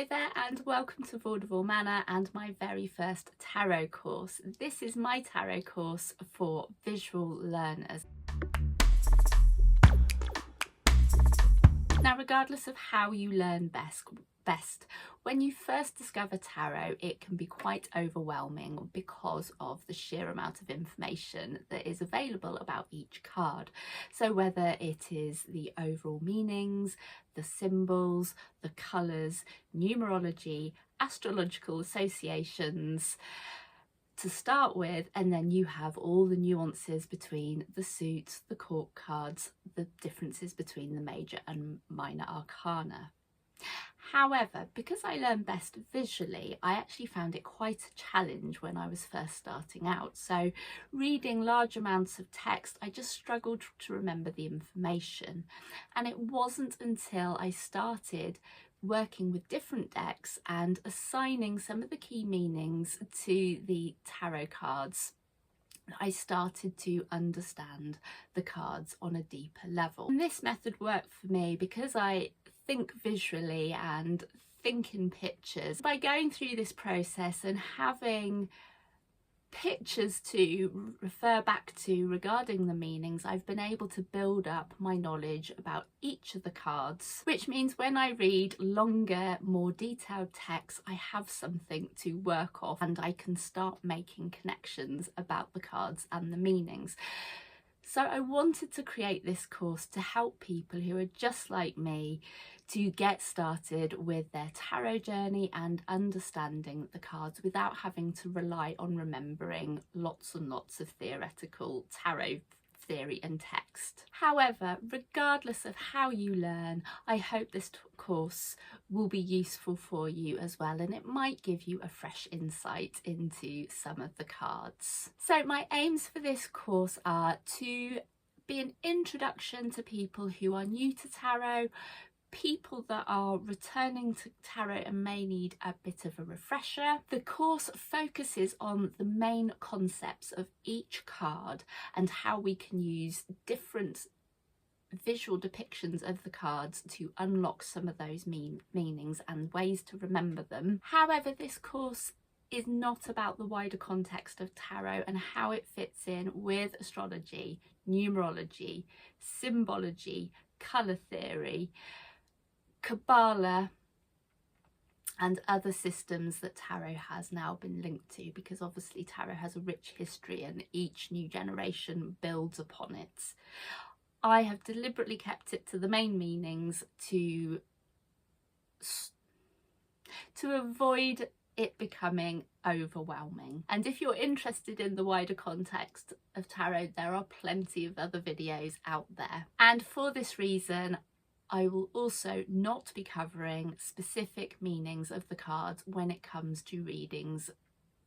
Hello there and welcome to Vaudeville Manor and my very first tarot course. This is my tarot course for visual learners. Now, regardless of how you learn best, when you first discover tarot, it can be quite overwhelming because of the sheer amount of information that is available about each card. So whether it is the overall meanings, the symbols, the colours, numerology, astrological associations to start with, and then you have all the nuances between the suits, the court cards, the differences between the major and minor arcana. However, because I learn best visually, I actually found it quite a challenge when I was first starting out. So reading large amounts of text, I just struggled to remember the information. And it wasn't until I started working with different decks and assigning some of the key meanings to the tarot cards, I started to understand the cards on a deeper level. And this method worked for me because I think visually and think in pictures. By going through this process and having pictures to refer back to regarding the meanings, I've been able to build up my knowledge about each of the cards, which means when I read longer, more detailed text, I have something to work off and I can start making connections about the cards and the meanings. So I wanted to create this course to help people who are just like me to get started with their tarot journey and understanding the cards without having to rely on remembering lots and lots of theoretical tarot theory and text. However, regardless of how you learn, I hope this course will be useful for you as well, and it might give you a fresh insight into some of the cards. So my aims for this course are to be an introduction to people who are new to tarot, people that are returning to tarot and may need a bit of a refresher. The course focuses on the main concepts of each card and how we can use different visual depictions of the cards to unlock some of those meanings and ways to remember them. However, this course is not about the wider context of tarot and how it fits in with astrology, numerology, symbology, colour theory, Kabbalah and other systems that tarot has now been linked to, because obviously tarot has a rich history and each new generation builds upon it. I have deliberately kept it to the main meanings to avoid it becoming overwhelming. And if you're interested in the wider context of tarot, there are plenty of other videos out there. And for this reason, I will also not be covering specific meanings of the cards when it comes to readings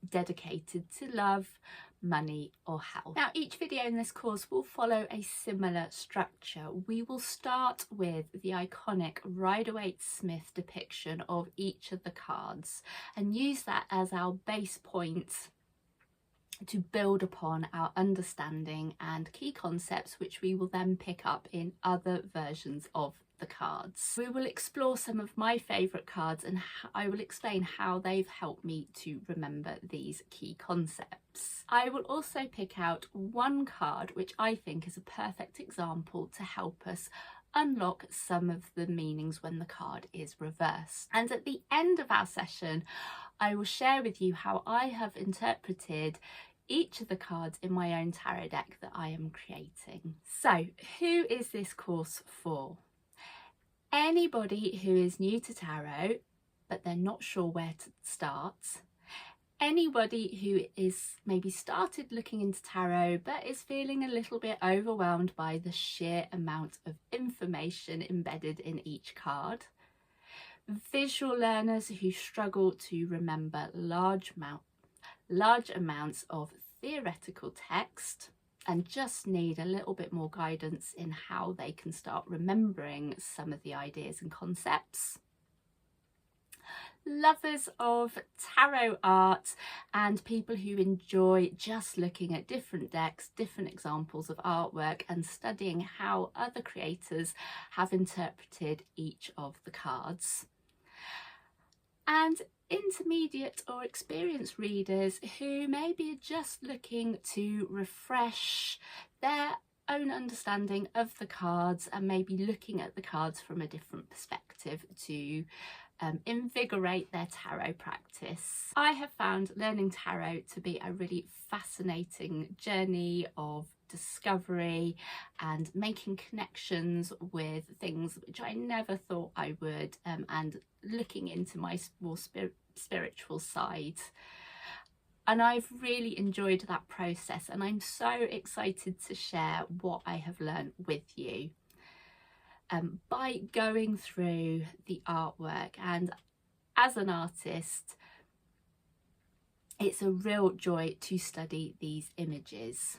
dedicated to love, money or health. Now, each video in this course will follow a similar structure. We will start with the iconic Rider-Waite-Smith depiction of each of the cards and use that as our base point to build upon our understanding and key concepts, which we will then pick up in other versions of the cards. We will explore some of my favourite cards and I will explain how they've helped me to remember these key concepts. I will also pick out one card which I think is a perfect example to help us unlock some of the meanings when the card is reversed. And at the end of our session, I will share with you how I have interpreted each of the cards in my own tarot deck that I am creating. So, who is this course for? Anybody who is new to tarot, but they're not sure where to start. Anybody who is maybe started looking into tarot, but is feeling a little bit overwhelmed by the sheer amount of information embedded in each card. Visual learners who struggle to remember large amounts of theoretical text and just need a little bit more guidance in how they can start remembering some of the ideas and concepts. Lovers of tarot art and people who enjoy just looking at different decks, different examples of artwork and studying how other creators have interpreted each of the cards. And intermediate or experienced readers who maybe are just looking to refresh their own understanding of the cards and maybe looking at the cards from a different perspective to invigorate their tarot practice. I have found learning tarot to be a really fascinating journey of discovery and making connections with things which I never thought I would, and looking into my more spiritual side. And I've really enjoyed that process, and I'm so excited to share what I have learned with you. By going through the artwork, and as an artist, it's a real joy to study these images.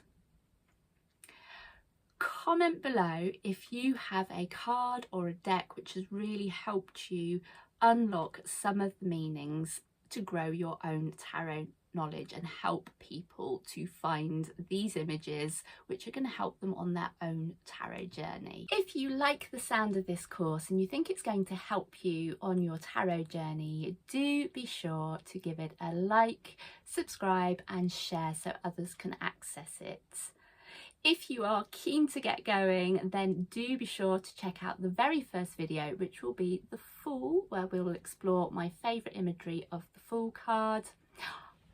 Comment below if you have a card or a deck which has really helped you unlock some of the meanings to grow your own tarot knowledge and help people to find these images which are going to help them on their own tarot journey. If you like the sound of this course and you think it's going to help you on your tarot journey, do be sure to give it a like, subscribe and share so others can access it. If you are keen to get going, then do be sure to check out the very first video, which will be the Fool, where we will explore my favourite imagery of the Fool card.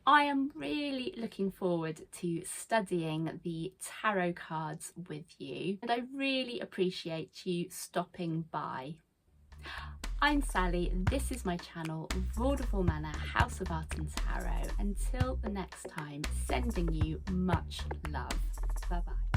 I am really looking forward to studying the tarot cards with you, and I really appreciate you stopping by. I'm Sally, this is my channel, Vaudeville Manor, House of Art and Tarot. Until the next time, sending you much love. Bye bye.